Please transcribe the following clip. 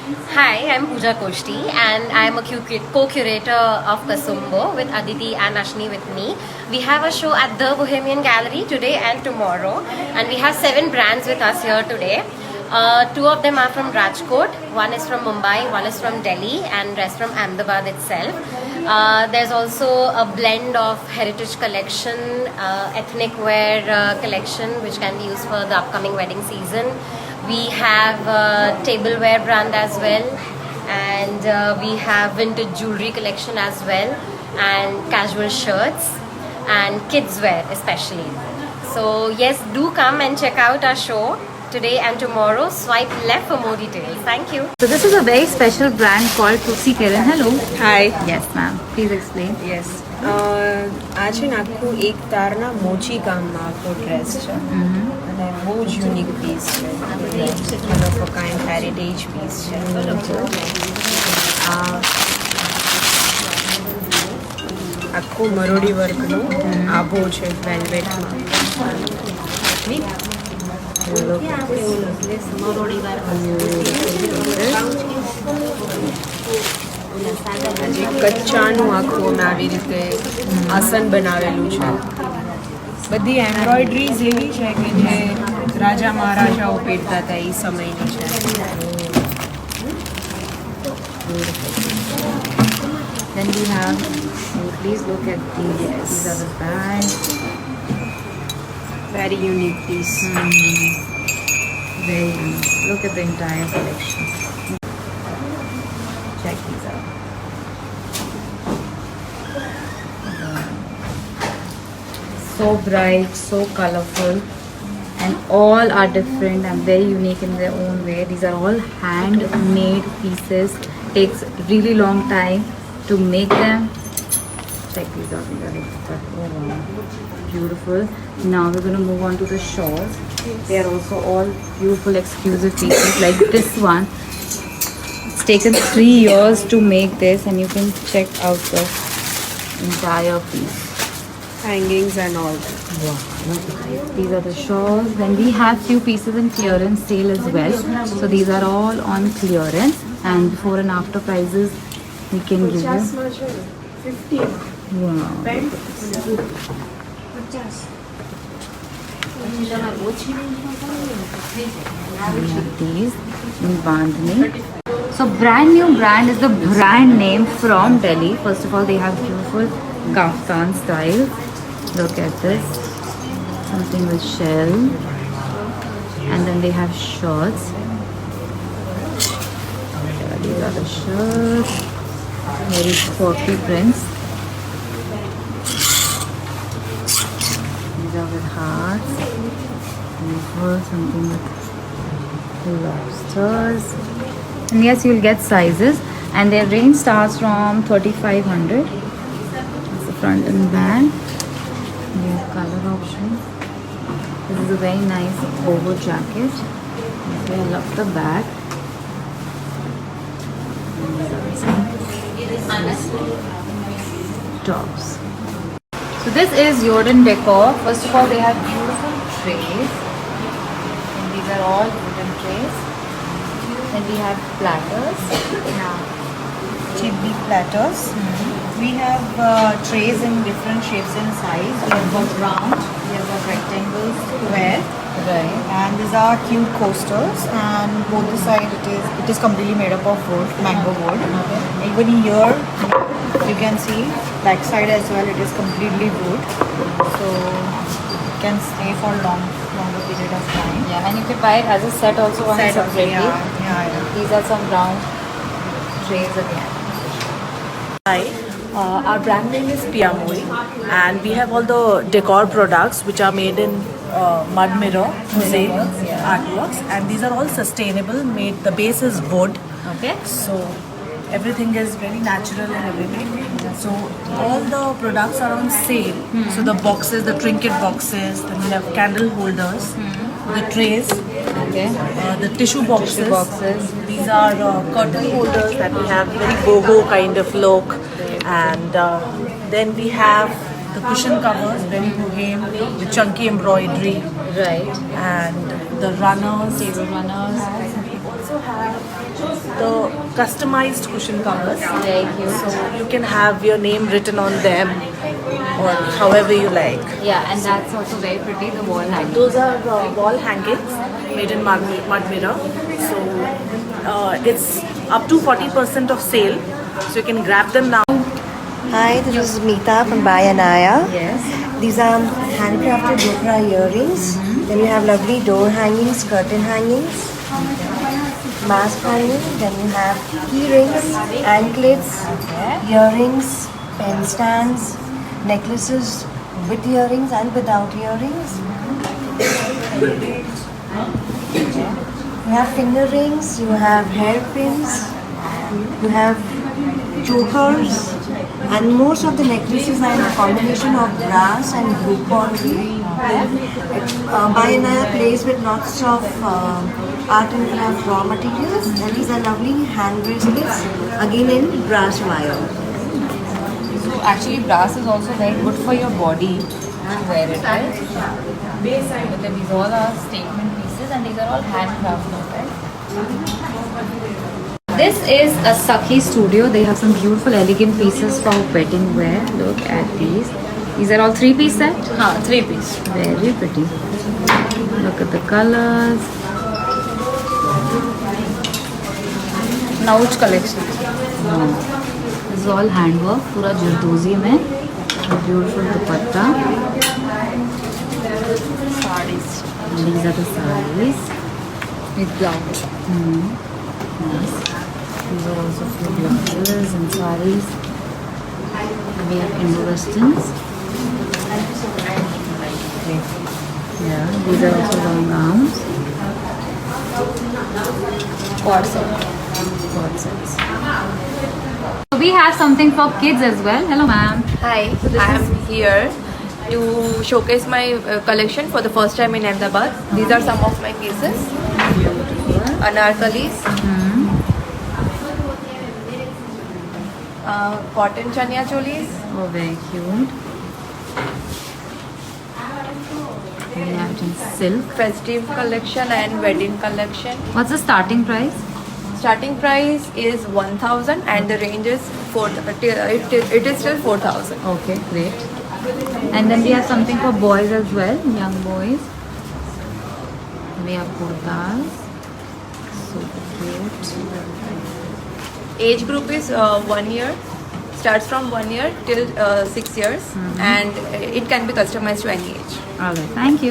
Hi, I'm Pooja Koshti and I'm a co-curator of Kasumbo with Aditi and Ashni with me. We have a show at the Bohemian Gallery today and tomorrow, and we have 7 brands with us here today. Two of them are from Rajkot, one is from Mumbai, one is from Delhi, and rest from Ahmedabad itself. There's also a blend of heritage collection, ethnic wear collection, which can be used for the upcoming wedding season. We have tableware brand as well, and we have vintage jewelry collection as well, and casual shirts and kids wear especially. So yes, do come and check out our show today and tomorrow. Swipe left for more details. Thank you. So this is a very special brand called Tusi Kiran. Hello. Hi. Yes, ma'am. Please explain. Yes. આ છે ને આખું એક તારના મોચી કામમાં આખો dress છે અને બહુ જ યુનિક પીસ છે one of a kind heritage piece છે આ આખું મરોડી વર્કનો આભો છે વેલ્વેટમાં કચ્ચાનું આખું અમે આવી રીતે આસન બનાવેલું છે બધી એમ્બ્રોઇડરીઝ એવી છે કે જે રાજા મહારાજાઓ પહેરતા હતા એ સમયની છે Then we have, please look at these. These are the bags. Very unique piece Very unique. Look at the entire collection. Check these out. So bright, so colorful, and all are different and very unique in their own way. These are all handmade pieces. Takes really long time to make them. Check these out. These are like, oh wow, beautiful. Now we're going to move on to the shawls. They are also all beautiful, exclusive pieces. Like this one, it's taken 3 years to make this, and you can check out the entire piece. hangings and all that. Wow. These are the shawls. Then we have few pieces in clearance sale as well. So these are all on clearance, and before and after prices we can give you. 15. Wow. We have these in Bandhani. So brand new brand is the brand name from Delhi. First of all, they have beautiful kaftan style. Look at this. Something with shell. And then they have shirts. These are the shirts. Very quirky prints. These are with hearts. Something with lobsters. And yes, you will get sizes, and their range starts from 3,500. It's the front and back. We have color options. This is a very nice boho jacket. I love the back. Tops. So this is Jordan Decor. First of all, they have beautiful trays. And these are all wooden trays. Then we have platters. Chimney platters. We have trays in different shapes and size. We have got round, we have got rectangle, square, Right. and these are cute coasters. And both the side it is completely made up of wood, mango wood. Even here you can see back side as well. It is completely wood, so it can stay for longer period of time. Yeah, and you can buy it as a set also on Set also, separately. yeah. These are some round trays again. Hi, our brand name is Piamoi, and we have all the decor products which are made in mud mirror, mosaic artworks, and these are all sustainable. Made the base is wood, Okay. so everything is very natural and everything. So all the products are on sale. So the boxes, the trinket boxes, then we have candle holders, the trays, Okay. the tissue boxes. Tissue boxes. These are curtain holders that we have very boho kind of look, and then we have the cushion covers, very bohem with chunky embroidery, Right. and the runners. Table runners. And we also have the customized cushion covers. Very cute. So you can have your name written on them or however you like. Yeah, and that's also very pretty, the wall hanging. Those are wall hangings made in mud mirror. So it's up to 40% of sale. So you can grab them now. Hi, this is Meeta from Bayanaya. Yes. These are handcrafted Dokra earrings. Then you have lovely door hangings, curtain hangings, mask hanging. Then you have key rings, anklets, earrings, pen stands, necklaces with earrings and without earrings. You have finger rings, you have hairpins, you have chokers, and most of the necklaces are in a combination of brass and blue pottery. Bayanaya plays with lots of art and craft raw materials, and these are lovely hand bracelets, again in brass wire. So actually brass is also very good for your body to wear it, right? But then these all are statement pieces and these are all handcrafted, right? This is a Sakhi studio. They have some beautiful elegant pieces for wedding wear. Look at these. These are all 3-piece set? 3-piece. Very pretty. Look at the colors. Now which collection? This is all handwork. Pura jardozi mein. Beautiful dupatta. Sarees. And these are the sarees. With blouse. Nice. These are also few blouses and sarees. We have Indo-Westerns. Yeah, these are also long arms. Cord sets. So we have something for kids as well. Hello, ma'am. Hi, I am here to showcase my collection for the first time in Ahmedabad. These are some of my pieces. Anarkalis, cotton chania cholis, Oh, very cute. We have it in silk. festive collection and wedding collection. What's the starting price? Starting price is 1,000 and the range is it is still 4,000. Okay, great. And then we have something for boys as well, young boys. We have kurtas. Super cute. Age group is 1 year. Starts from 1 year till 6 years, and it can be customized to any age. Alright, thank you.